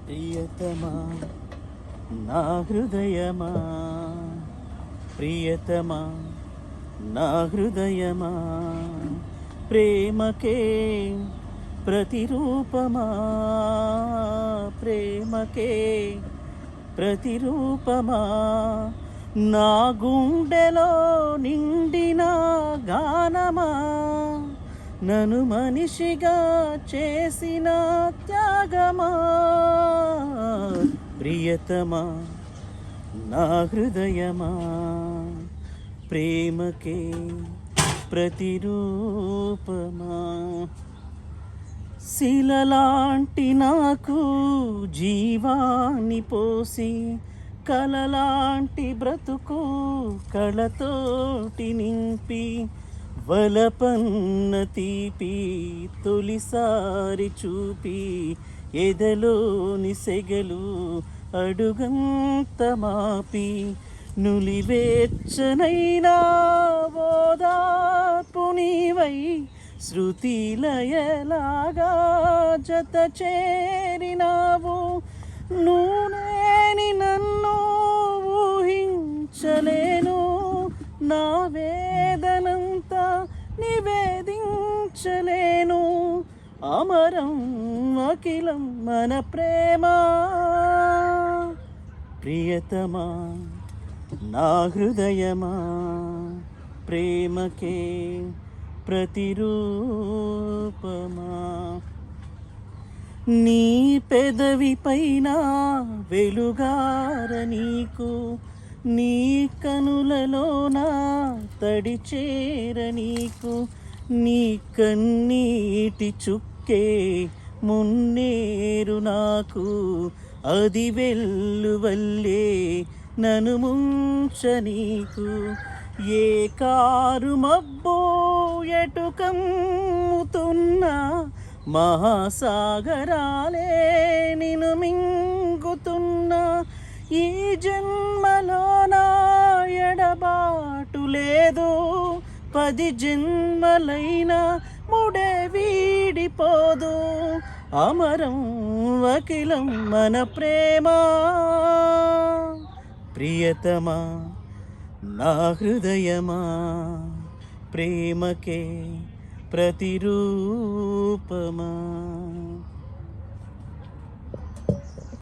ప్రియతమా నా హృదయమా, ప్రియతమా నా హృదయమా, ప్రేమకే ప్రతిరూపమా, ప్రేమకే ప్రతిరూపమా, నా గుండెలో నిండిన గానమా, నన్ను మనిషిగా చేసిన త్యాగమా. ప్రియతమా నా హృదయమా, ప్రేమకే ప్రతిరూపమా. శిలలాంటి నాకు జీవాన్ని పోసి, కలలాంటి బ్రతుకు కళతోటి నింపి, వలపన్న తీపి తొలిసారి చూపి, ఎదలోని సెగలు అడుగంత మాపి, నులివేచ్చనైనా ఓదార్పు నీవై, శృతిలయలాగా జత చేరినావు. నువ్వులేని నన్ను ఊహించలేను, నా వేదనంతా నివేదించలేను. అమరం అఖిలం మన ప్రేమ. ప్రియతమా నా హృదయమా, ప్రేమకే ప్రతిరూపమా. నీ పెదవి పైన వెలుగార నీకు, నీ కనులలోన తడి చేర నీకు, నీ కన్నీటి చుక్కే మున్నేరు నాకు, అది వెల్లువల్లే నన్ను ముంచ నీకు. ఏ కారు మబ్బో ఎటు కమ్ముతున్నా, మహాసాగరాలే నిన్ను మింగుతున్నా. ఈ జన్మలో నా ఎడబాటు లేదు, 10 జన్మలైనా ముడే వీడిపోదు. అమరం అఖిలం మన ప్రేమ. ప్రియతమా నా హృదయమా, ప్రేమకే ప్రతిరూపమా.